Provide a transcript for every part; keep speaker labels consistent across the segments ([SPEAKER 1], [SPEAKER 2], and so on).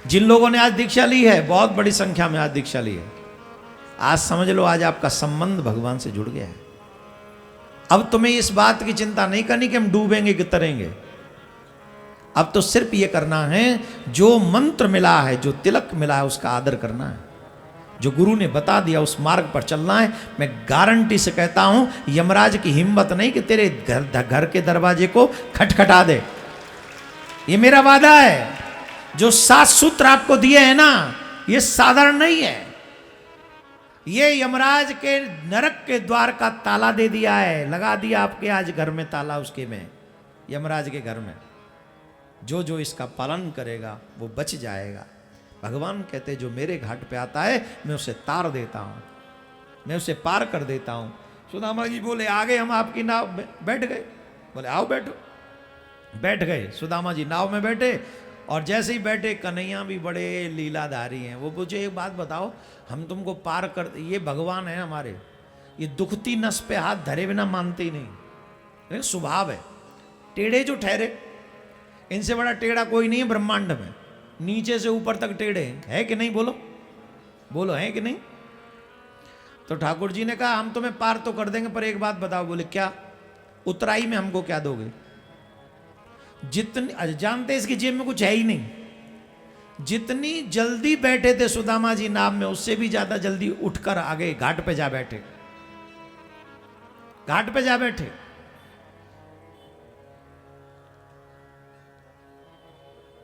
[SPEAKER 1] जिन लोगों ने आज दीक्षा ली है, बहुत बड़ी संख्या में आज दीक्षा ली है, आज समझ लो आज आपका संबंध भगवान से जुड़ गया है। अब तुम्हें इस बात की चिंता नहीं करनी कि हम डूबेंगे कि तरेंगे। अब तो सिर्फ ये करना है, जो मंत्र मिला है, जो तिलक मिला है, उसका आदर करना है। जो गुरु ने बता दिया उस मार्ग पर चलना है। मैं गारंटी से कहता हूं, यमराज की हिम्मत नहीं कि तेरे घर के दरवाजे को खटखटा दे। ये मेरा वादा है। जो 7 सूत्र आपको दिए हैं ना, ये साधारण नहीं है। ये यमराज के नरक के द्वार का ताला दे दिया है, लगा दिया आपके आज घर में ताला, उसके में, यमराज के घर में। जो जो इसका पालन करेगा वो बच जाएगा। भगवान कहते जो मेरे घाट पे आता है मैं उसे तार देता हूं, मैं उसे पार कर देता हूं। सुदामा जी बोले आगे हम आपकी नाव में बैठ गए। बोले आओ बैठो। बैठ गए। सुदामा जी नाव में बैठे और जैसे ही बैठे, कन्हैया भी बड़े लीलाधारी हैं। वो पूछे एक बात बताओ, हम तुमको पार कर, ये भगवान है हमारे, ये दुखती नस पे हाथ धरे बिना मानते ही नहीं, स्वभाव है। टेढ़े जो ठहरे, इनसे बड़ा टेढ़ा कोई नहीं है ब्रह्मांड में। नीचे से ऊपर तक टेढ़े है कि नहीं? बोलो बोलो, है कि नहीं? तो ठाकुर जी ने कहा हम तुम्हें पार तो कर देंगे, पर एक बात बताओ। बोले क्या? उतराई में हमको क्या दोगे? जितनी जानते इसकी जेब में कुछ है ही नहीं। जितनी जल्दी बैठे थे सुदामा जी नाव में, उससे भी ज्यादा जल्दी उठकर आगे घाट पे जा बैठे। घाट पे जा बैठे।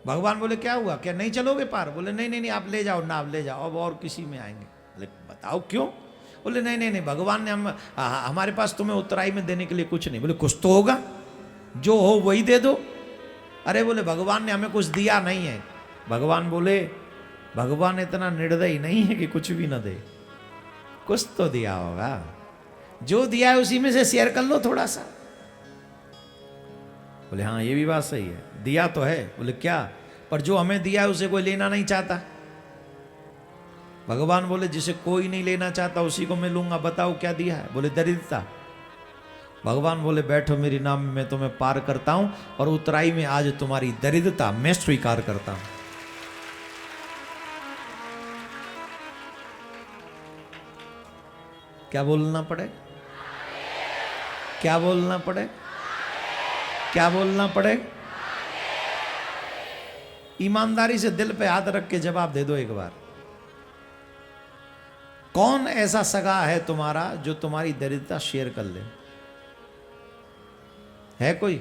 [SPEAKER 1] भगवान बोले क्या हुआ, क्या नहीं चलोगे पार? बोले नहीं नहीं नहीं, आप ले जाओ नाव, ले जाओ, अब और किसी में आएंगे। बोले बताओ क्यों? बोले नहीं नहीं नहीं, भगवान ने हमारे पास तुम्हें उतराई में देने के लिए कुछ नहीं। बोले कुछ तो होगा, जो हो वही दे दो। अरे बोले भगवान ने हमें कुछ दिया नहीं है। भगवान बोले भगवान इतना निर्दयी नहीं है कि कुछ भी ना दे, कुछ तो दिया होगा। जो दिया है उसी में से शेयर कर लो थोड़ा सा। बोले हाँ ये भी बात सही है, दिया तो है। बोले क्या? पर जो हमें दिया है उसे कोई लेना नहीं चाहता। भगवान बोले जिसे कोई नहीं लेना चाहता उसी को मैं लूंगा। बताओ क्या दिया है? बोले दरिद्रता। भगवान बोले बैठो मेरी नाम में, मैं तुम्हें पार करता हूं, और उतराई में आज तुम्हारी दरिद्रता मैं स्वीकार करता हूं। क्या बोलना पड़े? क्या बोलना पड़े? क्या बोलना पड़े? ईमानदारी से दिल पे हाथ रख के जवाब दे दो एक बार। कौन ऐसा सगा है तुम्हारा जो तुम्हारी दरिद्रता शेयर कर ले? है कोई?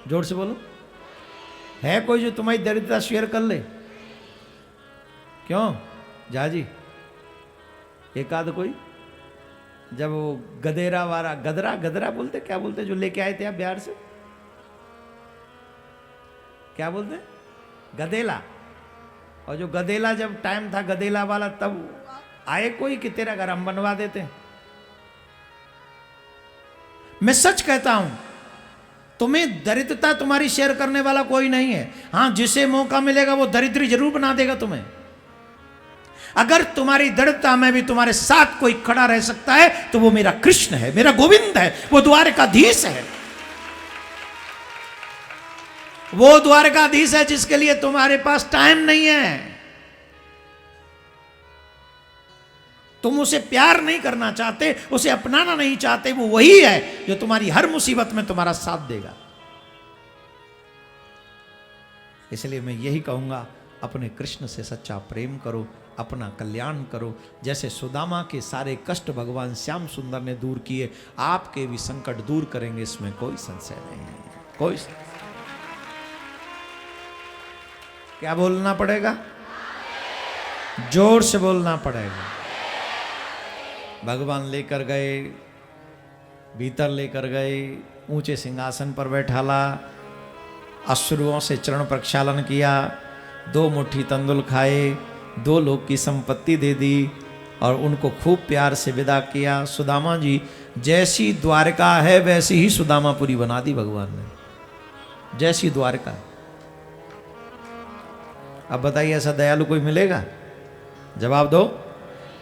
[SPEAKER 1] जोर से बोलो। है कोई जो तुम्हारी दरिद्रता शेयर कर ले? क्यों जाजी? एक आध कोई? जब वो गदेरा वाला, गदरा गदरा बोलते, क्या बोलते जो लेके आए थे आप बिहार से, क्या बोलते? गदेला। और जो गदेला जब टाइम था गदेला वाला, तब आए कोई कि तेरा घर हम बनवा देते? मैं सच कहता हूं, तुम्हें दरिद्रता तुम्हारी शेयर करने वाला कोई नहीं है। हां, जिसे मौका मिलेगा वो दरिद्री जरूर बना देगा तुम्हें। अगर तुम्हारी दरिद्रता में भी तुम्हारे साथ कोई खड़ा रह सकता है तो वो मेरा कृष्ण है, मेरा गोविंद है, वो द्वारकाधीश है। वो द्वारकाधीश है जिसके लिए तुम्हारे पास टाइम नहीं है। तुम उसे प्यार नहीं करना चाहते, उसे अपनाना नहीं चाहते। वो वही है जो तुम्हारी हर मुसीबत में तुम्हारा साथ देगा। इसलिए मैं यही कहूंगा, अपने कृष्ण से सच्चा प्रेम करो, अपना कल्याण करो। जैसे सुदामा के सारे कष्ट भगवान श्याम सुंदर ने दूर किए, आपके भी संकट दूर करेंगे, इसमें कोई संशय नहीं है। कोई क्या बोलना पड़ेगा? जोर से बोलना पड़ेगा। भगवान लेकर गए, भीतर लेकर गए, ऊंचे सिंहासन पर बैठाला, अश्रुओं से चरण प्रक्षालन किया, 2 मुट्ठी तंदुल खाए, 2 लोग की संपत्ति दे दी और उनको खूब प्यार से विदा किया। सुदामा जी जैसी द्वारका है वैसी ही सुदामापुरी बना दी भगवान ने, जैसी द्वारका। अब बताइए ऐसा दयालु कोई मिलेगा? जवाब दो।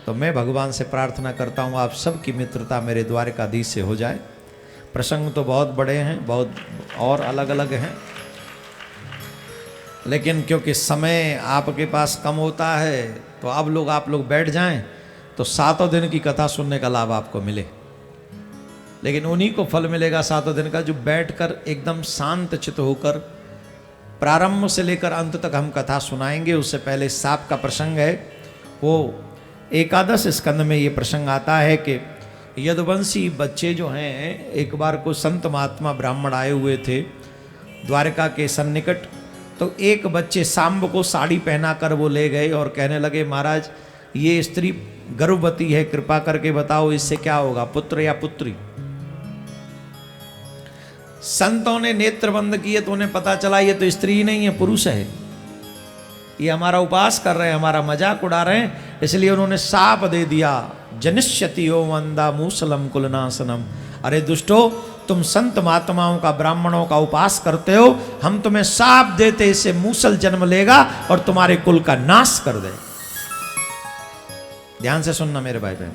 [SPEAKER 1] तो मैं भगवान से प्रार्थना करता हूँ आप सबकी मित्रता मेरे द्वारकाधीश से हो जाए। प्रसंग तो बहुत बड़े हैं, बहुत और अलग अलग हैं, लेकिन क्योंकि समय आपके पास कम होता है तो अब आप लोग बैठ जाएं तो 7 दिन की कथा सुनने का लाभ आपको मिले। लेकिन उन्हीं को फल मिलेगा 7 दिन का जो बैठकर एकदम शांत चित्त होकर प्रारंभ से लेकर अंत तक हम कथा सुनाएंगे। उससे पहले सांप का प्रसंग है, वो एकादश स्कंद में ये प्रसंग आता है कि यदुवंशी बच्चे जो हैं, एक बार को संत महात्मा ब्राह्मण आए हुए थे द्वारका के सन्निकट, तो एक बच्चे सांब को साड़ी पहनाकर वो ले गए और कहने लगे, महाराज ये स्त्री गर्भवती है, कृपा करके बताओ इससे क्या होगा, पुत्र या पुत्री। संतों ने नेत्र बंद किए तो उन्हें पता चला ये तो स्त्री नहीं है, पुरुष है, ये हमारा उपास कर रहे हैं, हमारा मजाक उड़ा रहे हैं। इसलिए उन्होंने शाप दे दिया, जनिष्यति ओ वंदा मूसलम कुलनाशनम। अरे दुष्टो, तुम संत महात्माओं का, ब्राह्मणों का उपास करते हो, हम तुम्हें शाप देते इससे मूसल जन्म लेगा और तुम्हारे कुल का नाश कर दे। ध्यान से सुनना मेरे भाई बहन,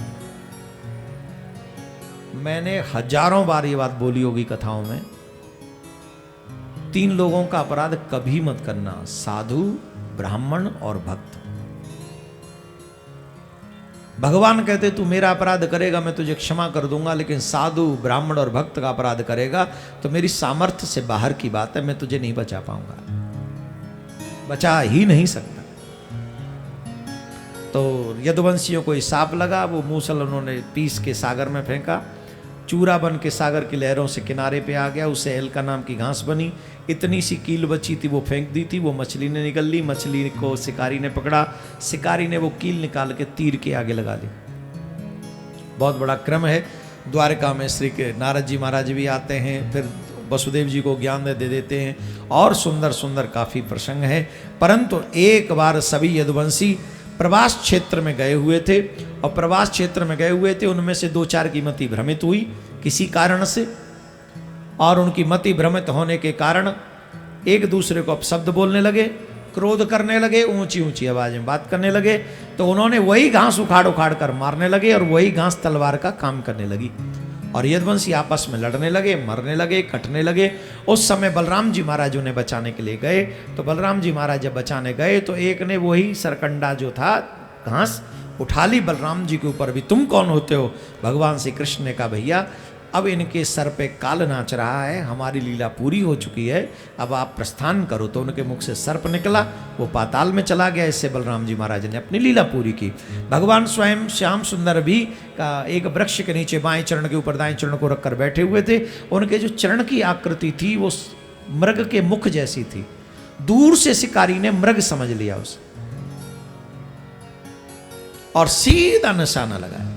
[SPEAKER 1] मैंने हजारों बार ये बात बोली होगी कथाओं में, 3 लोगों का अपराध कभी मत करना, साधु, ब्राह्मण और भक्त। भगवान कहते तू मेरा अपराध करेगा मैं तुझे क्षमा कर दूंगा, लेकिन साधु, ब्राह्मण और भक्त का अपराध करेगा तो मेरी सामर्थ्य से बाहर की बात है, मैं तुझे नहीं बचा पाऊंगा, बचा ही नहीं सकता। तो यदुवंशियों को शाप लगा, वो मूसल उन्होंने पीस के सागर में फेंका, चूरा बन के सागर की लहरों से किनारे पे आ गया, उससे एलका नाम की घास बनी, इतनी सी कील बची थी वो फेंक दी थी, वो मछली ने निकल ली, मछली को शिकारी ने पकड़ा, शिकारी ने वो कील निकाल के तीर के आगे लगा दी। बहुत बड़ा क्रम है। द्वारका में श्री के नारद जी महाराज भी आते हैं, फिर वसुदेव जी को ज्ञान दे देते हैं, और सुंदर सुंदर काफ़ी प्रसंग है। परंतु एक बार सभी यदुवंशी प्रवास क्षेत्र में गए हुए थे, और प्रवास क्षेत्र में गए हुए थे, उनमें से 2-4 की मति भ्रमित हुई किसी कारण से, और उनकी मति भ्रमित होने के कारण एक दूसरे को अपशब्द बोलने लगे, क्रोध करने लगे, ऊंची ऊंची आवाज में बात करने लगे। तो उन्होंने वही घास उखाड़ उखाड़ कर मारने लगे, और वही घास तलवार का काम करने लगी, और यदुवंशी आपस में लड़ने लगे, मरने लगे, कटने लगे। उस समय बलराम जी महाराज उन्हें बचाने के लिए गए। तो बलराम जी महाराज जब बचाने गए तो एक ने वही सरकंडा जो था घास उठा ली बलराम जी के ऊपर भी। तुम कौन होते हो? भगवान श्री कृष्ण ने कहा, भैया अब इनके सर पे काल नाच रहा है, हमारी लीला पूरी हो चुकी है, अब आप प्रस्थान करो। तो उनके मुख से सर्प निकला, वो पाताल में चला गया। इससे बलराम जी महाराज ने अपनी लीला पूरी की। भगवान स्वयं श्याम सुंदर भी एक वृक्ष के नीचे बाएं चरण के ऊपर दाएं चरण को रखकर बैठे हुए थे। उनके जो चरण की आकृति थी वो मृग के मुख जैसी थी। दूर से शिकारी ने मृग समझ लिया उसे और सीधा निशाना लगाया,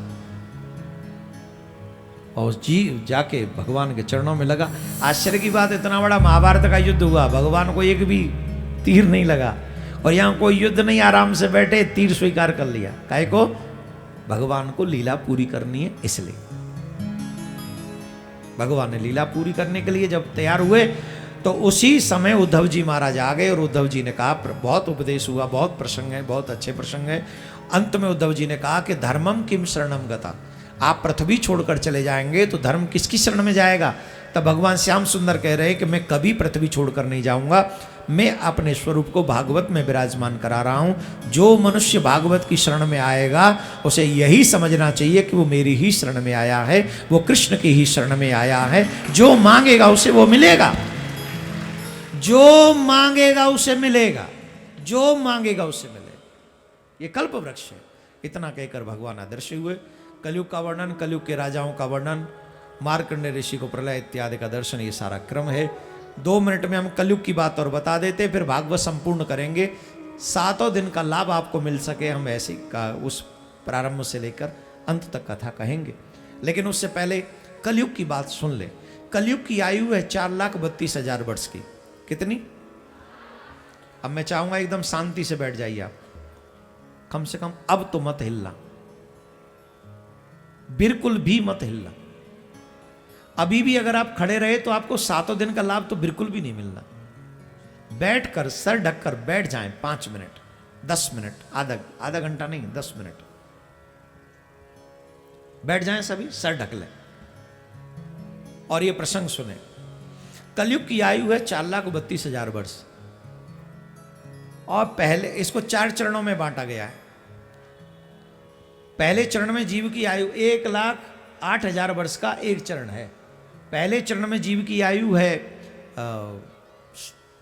[SPEAKER 1] और जी जाके भगवान के चरणों में लगा। आश्चर्य की बात, इतना बड़ा महाभारत का युद्ध हुआ, भगवान को एक भी तीर नहीं लगा। और यहाँ कोई युद्ध नहीं, आराम से बैठे तीर स्वीकार कर लिया। काहे को? भगवान को लीला पूरी करनी है, इसलिए भगवान ने लीला पूरी करने के लिए जब तैयार हुए तो उसी समय उद्धव जी महाराज आ गए। और उद्धव जी ने कहा, बहुत उपदेश हुआ, बहुत प्रसंग है, बहुत अच्छे प्रसंग है। अंत में उद्धव जी ने कहा कि धर्मम किम शरणम गता, आप पृथ्वी छोड़कर चले जाएंगे तो धर्म किसकी शरण में जाएगा? तब भगवान श्याम सुंदर कह रहे हैं कि मैं कभी पृथ्वी छोड़कर नहीं जाऊंगा, मैं अपने स्वरूप को भागवत में विराजमान करा रहा हूं। जो मनुष्य भागवत की शरण में आएगा उसे यही समझना चाहिए कि वो मेरी ही शरण में आया है, वो कृष्ण की ही शरण में आया है। जो मांगेगा उसे वो मिलेगा, जो मांगेगा उसे मिलेगा, जो मांगेगा उसे मिलेगा। ये कल्प वृक्ष है। इतना कहकर भगवान अदृश्य हुए। कलयुग का वर्णन, कलयुग के राजाओं का वर्णन, मार्कंडेय ऋषि को प्रलय इत्यादि का दर्शन, ये सारा क्रम है। 2 मिनट में हम कलयुग की बात और बता देते, फिर भागवत संपूर्ण करेंगे। 7 दिन का लाभ आपको मिल सके, हम ऐसे का उस प्रारंभ से लेकर अंत तक कथा कहेंगे। लेकिन उससे पहले कलयुग की बात सुन ले। कलयुग की आयु है 4,32,000 वर्ष की। कितनी? अब मैं चाहूंगा एकदम शांति से बैठ जाइए आप, कम से कम अब तो मत हिलना, बिल्कुल भी मत हिलना। अभी भी अगर आप खड़े रहे तो आपको 7 दिन का लाभ तो बिल्कुल भी नहीं मिलना। बैठकर सर ढककर बैठ जाएं 5 मिनट, 10 मिनट, आधा घंटा नहीं, 10 मिनट बैठ जाएं सभी, सर ढक लें और ये प्रसंग सुने। कलयुग की आयु है 4,32,000 वर्ष। और पहले इसको 4 चरणों में बांटा गया है। पहले चरण में जीव की आयु 1,08,000 वर्ष का एक चरण है। पहले चरण में जीव की आयु है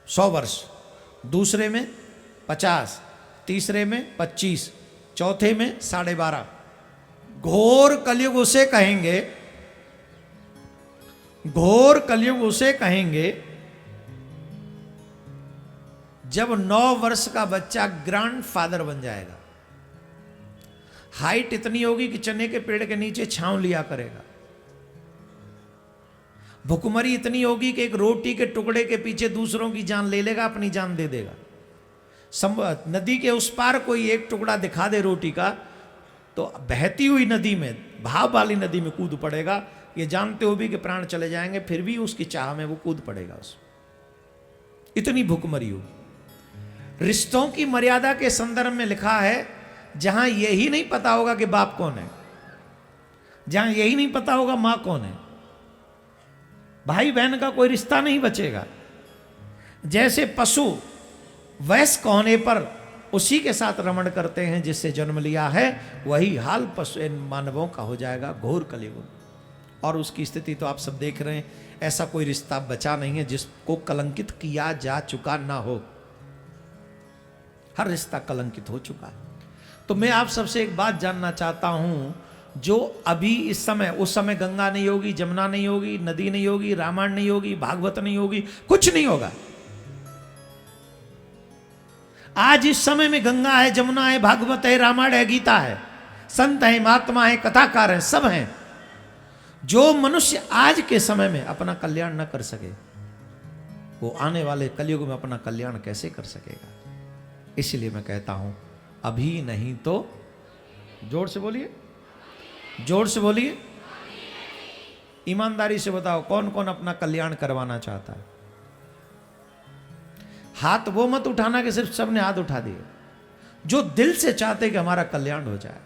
[SPEAKER 1] 100 वर्ष, दूसरे में 50, तीसरे में 25, चौथे में 12.5। घोर कलयुग उसे कहेंगे, घोर कलयुग उसे कहेंगे जब 9 वर्ष का बच्चा ग्रैंडफादर बन जाएगा। हाइट इतनी होगी कि चने के पेड़ के नीचे छांव लिया करेगा। भुखमरी इतनी होगी कि एक रोटी के टुकड़े के पीछे दूसरों की जान ले लेगा, अपनी जान दे देगा। नदी के उस पार कोई एक टुकड़ा दिखा दे रोटी का तो बहती हुई नदी में, भाव वाली नदी में कूद पड़ेगा। ये जानते हो भी कि प्राण चले जाएंगे, फिर भी उसकी चाह में वो कूद पड़ेगा। इतनी भुखमरी हो। रिश्तों की मर्यादा के संदर्भ में लिखा है, जहां यही नहीं पता होगा कि बाप कौन है, जहां यही नहीं पता होगा मां कौन है, भाई बहन का कोई रिश्ता नहीं बचेगा। जैसे पशु वयस्क होने पर उसी के साथ रमण करते हैं जिससे जन्म लिया है, वही हाल पशु मानवों का हो जाएगा घोर कलयुग। और उसकी स्थिति तो आप सब देख रहे हैं। ऐसा कोई रिश्ता बचा नहीं है जिसको कलंकित किया जा चुका ना हो। हर रिश्ता कलंकित हो चुका है। तो मैं आप सबसे एक बात जानना चाहता हूं, जो अभी इस समय, उस समय गंगा नहीं होगी, जमुना नहीं होगी, नदी नहीं होगी, रामायण नहीं होगी, भागवत नहीं होगी, कुछ नहीं होगा। आज इस समय में गंगा है, जमुना है, भागवत है, रामायण है, गीता है, संत है, महात्मा है, कथाकार है, सब हैं। जो मनुष्य आज के समय में अपना कल्याण न कर सके, वो आने वाले कलयुग में अपना कल्याण कैसे कर सकेगा। इसलिए मैं कहता हूं, अभी नहीं तो, जोर से बोलिए, जोर से बोलिए, ईमानदारी से बताओ कौन कौन अपना कल्याण करवाना चाहता है। हाथ वो मत उठाना कि सिर्फ सबने हाथ उठा दिए। जो दिल से चाहते कि हमारा कल्याण हो जाए।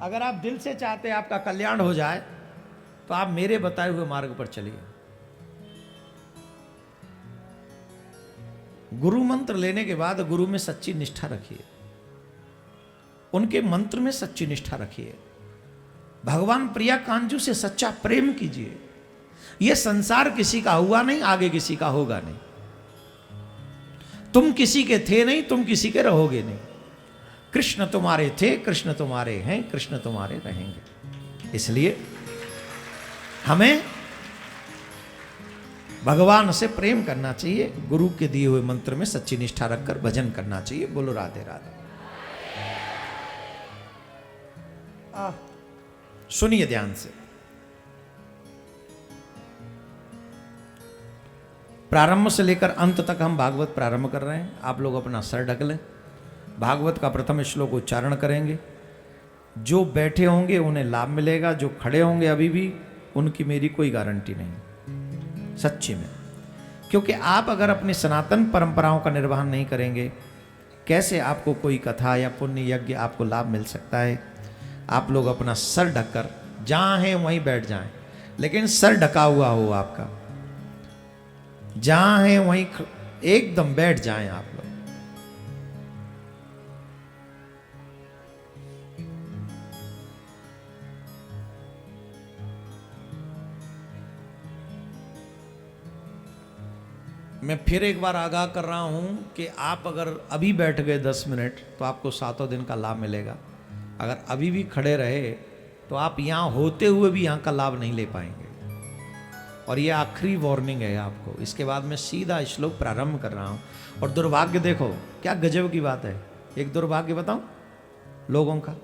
[SPEAKER 1] अगर आप दिल से चाहते आपका कल्याण हो जाए तो आप मेरे बताए हुए मार्ग पर चलिए। गुरु मंत्र लेने के बाद गुरु में सच्ची निष्ठा रखिए, उनके मंत्र में सच्ची निष्ठा रखिए। भगवान प्रिया कांजू से सच्चा प्रेम कीजिए। यह संसार किसी का हुआ नहीं, आगे किसी का होगा नहीं। तुम किसी के थे नहीं, तुम किसी के रहोगे नहीं। कृष्ण तुम्हारे थे, कृष्ण तुम्हारे हैं, कृष्ण तुम्हारे रहेंगे। इसलिए हमें भगवान से प्रेम करना चाहिए, गुरु के दिए हुए मंत्र में सच्ची निष्ठा रखकर भजन करना चाहिए। बोलो राधे राधे। सुनिए ध्यान से। प्रारंभ से लेकर अंत तक हम भागवत प्रारंभ कर रहे हैं। आप लोग अपना सर ढक लें। भागवत का प्रथम श्लोक उच्चारण करेंगे। जो बैठे होंगे उन्हें लाभ मिलेगा, जो खड़े होंगे अभी भी, उनकी मेरी कोई गारंटी नहीं, सच्ची में। क्योंकि आप अगर अपनी सनातन परंपराओं का निर्वहन नहीं करेंगे, कैसे आपको कोई कथा या पुण्य यज्ञ आपको लाभ मिल सकता है। आप लोग अपना सर ढककर जहां हैं वहीं बैठ जाएं, लेकिन सर ढका हुआ हो आपका। जहां हैं वहीं एकदम बैठ जाएं आप लोग। मैं फिर एक बार आगाह कर रहा हूं कि आप अगर अभी बैठ गए 10 मिनट तो आपको 7 दिन का लाभ मिलेगा। अगर अभी भी खड़े रहे तो आप यहां होते हुए भी यहां का लाभ नहीं ले पाएंगे। और ये आखिरी वार्निंग है आपको। इसके बाद मैं सीधा श्लोक प्रारंभ कर रहा हूं। और दुर्भाग्य देखो क्या गजब की बात है। एक दुर्भाग्य बताऊं लोगों का,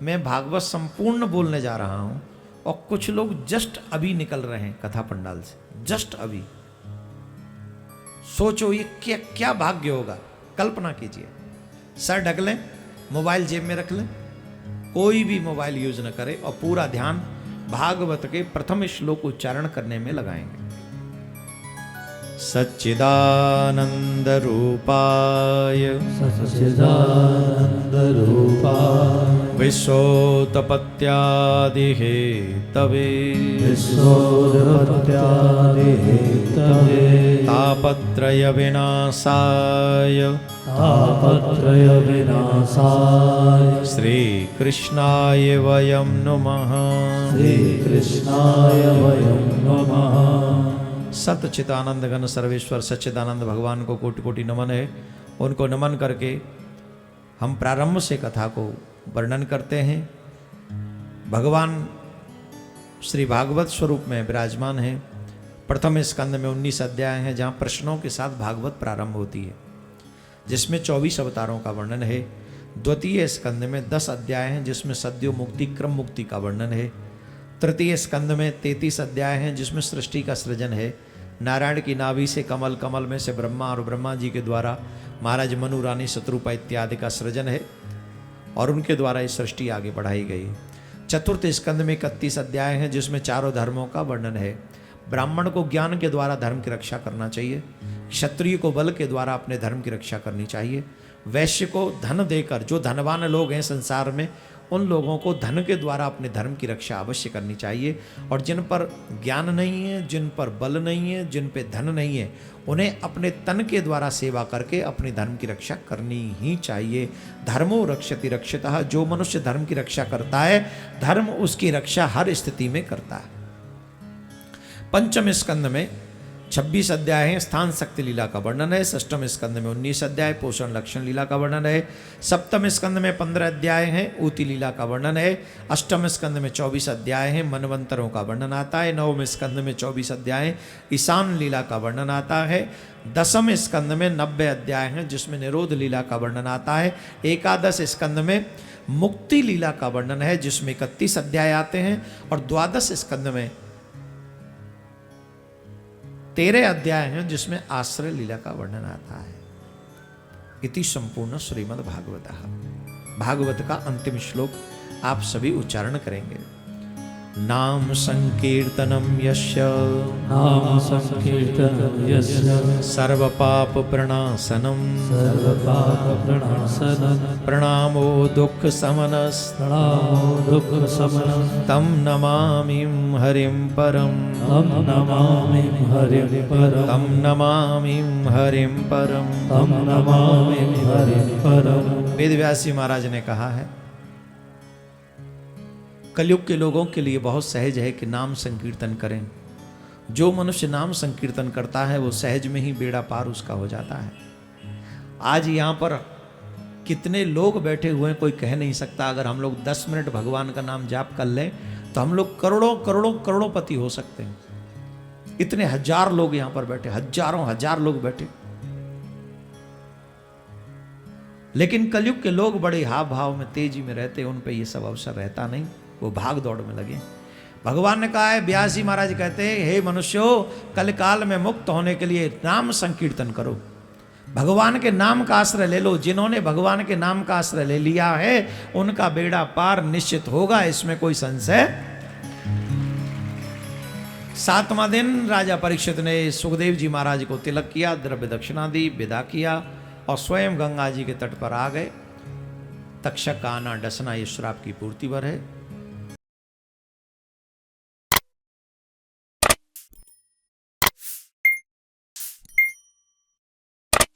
[SPEAKER 1] मैं भागवत संपूर्ण बोलने जा रहा हूं और कुछ लोग जस्ट अभी निकल रहे हैं कथा पंडाल से, जस्ट अभी। सोचो ये क्या क्या भाग्य होगा, कल्पना कीजिए। सर ढक लें, मोबाइल जेब में रख लें, कोई भी मोबाइल यूज न करें और पूरा ध्यान भागवत के प्रथम श्लोक उच्चारण करने में लगाएंगे। सच्चिदानंदरूपाय
[SPEAKER 2] सच्चिदानंदरूपाय
[SPEAKER 1] विश्वोत्पत्त्यादिहेतवे
[SPEAKER 2] विश्वोत्पत्त्यादिहेतवे
[SPEAKER 1] तापत्रयविनाशाय
[SPEAKER 2] तापत्रयविनाशाय
[SPEAKER 1] श्रीकृष्णाय वयं नुमः
[SPEAKER 2] श्रीकृष्णाय वयं नमः।
[SPEAKER 1] सतचिदानंद घन सर्वेश्वर सच्चिदानंद भगवान को कोटि कोटि नमन है। उनको नमन करके हम प्रारंभ से कथा को वर्णन करते हैं। भगवान श्री भागवत स्वरूप में विराजमान हैं। प्रथम स्कंद में 19 अध्याय हैं, जहाँ प्रश्नों के साथ भागवत प्रारंभ होती है, जिसमें 24 अवतारों का वर्णन है। द्वितीय स्कंद में 10 अध्याय हैं, जिसमें सद्यो मुक्ति क्रम मुक्ति का वर्णन है। तृतीय स्कंद में 33 अध्याय हैं, जिसमें सृष्टि का सृजन है। नारायण की नाभि से कमल, कमल में से ब्रह्मा और ब्रह्मा जी के द्वारा महाराज मनु, रानी शत्रुपा इत्यादि का सृजन है और उनके द्वारा ये सृष्टि आगे बढ़ाई गई। चतुर्थ स्कंद में 31 अध्याय हैं, जिसमें चारों धर्मों का वर्णन है। ब्राह्मण को ज्ञान के द्वारा धर्म की रक्षा करना चाहिए, क्षत्रिय को बल के द्वारा अपने धर्म की रक्षा करनी चाहिए, वैश्य को धन देकर, जो धनवान लोग हैं संसार में उन लोगों को धन के द्वारा अपने धर्म की रक्षा अवश्य करनी चाहिए, और जिन पर ज्ञान नहीं है, जिन पर बल नहीं है, जिन पे धन नहीं है, उन्हें अपने तन के द्वारा सेवा करके अपने धर्म की रक्षा करनी ही चाहिए। धर्मो रक्षति रक्षितः, जो मनुष्य धर्म की रक्षा करता है, धर्म उसकी रक्षा हर स्थिति में करता है। पंचम स्कंद में 26 अध्याय हैं, स्थान शक्ति लीला का वर्णन है। षष्ठम स्कंद में 19 अध्याय पोषण लक्षण लीला का वर्णन है। सप्तम स्कंद में 15 अध्याय हैं, ऊती लीला का वर्णन है। अष्टम स्कंद में 24 अध्याय हैं, मनवंतरों का वर्णन आता है। नवम स्कंद में 24 अध्याय ईशान लीला का वर्णन आता है। दसम स्कंद में 90 अध्याय हैं, जिसमें निरोध लीला का वर्णन आता है। एकादश स्कंद में मुक्ति लीला का वर्णन है, जिसमें 31 अध्याय आते हैं, और द्वादश स्कंद में 13 अध्याय हैं, जिसमें आश्रय लीला का वर्णन आता है। इति संपूर्ण श्रीमद् भागवत। भागवत का अंतिम श्लोक आप सभी उच्चारण करेंगे। नाम संकीर्तनम यस्य,
[SPEAKER 2] नाम संकीर्तनं यस्य
[SPEAKER 1] सर्व पाप प्रणाशनम,
[SPEAKER 2] सर्वपाप प्रणाशनं
[SPEAKER 1] प्रणामो दुख समनस,
[SPEAKER 2] प्रणामो दुःख शमनं
[SPEAKER 1] तम नमामि हरिं परम,
[SPEAKER 2] तं नमामि हरिं परं,
[SPEAKER 1] तम नमामि हरिं परम।
[SPEAKER 2] तं नमामि हरिं परं।
[SPEAKER 1] वेदव्यासी महाराज ने कहा है, कलयुग के लोगों के लिए बहुत सहज है कि नाम संकीर्तन करें। जो मनुष्य नाम संकीर्तन करता है वो सहज में ही बेड़ा पार उसका हो जाता है। आज यहाँ पर कितने लोग बैठे हुए हैं कोई कह नहीं सकता। अगर हम लोग 10 मिनट भगवान का नाम जाप कर लें तो हम लोग करोड़ों करोड़ों करोड़ोपति हो सकते हैं। इतने हजार लोग यहाँ पर बैठे, हजारों हजार लोग बैठे, लेकिन कलयुग के लोग बड़े हाव भाव में तेजी में रहते, उन पे ये सब अवसर रहता नहीं, वो भाग दौड़ में लगे। भगवान ने कहा है, व्यासी महाराज कहते हैं, हे मनुष्यों, कल काल में मुक्त होने के लिए नाम संकीर्तन करो, भगवान के नाम का आश्रय ले लो। जिन्होंने भगवान के नाम का आश्रय ले लिया है उनका बेड़ा पार निश्चित होगा, इसमें कोई संशय। 7वां दिन राजा परीक्षित ने सुखदेव जी महाराज को तिलक किया, द्रव्य दक्षिणा दी, विदा किया और स्वयं गंगा जी के तट पर आ गए। तक्षक का आना डसना ये श्राप की पूर्ति भर है।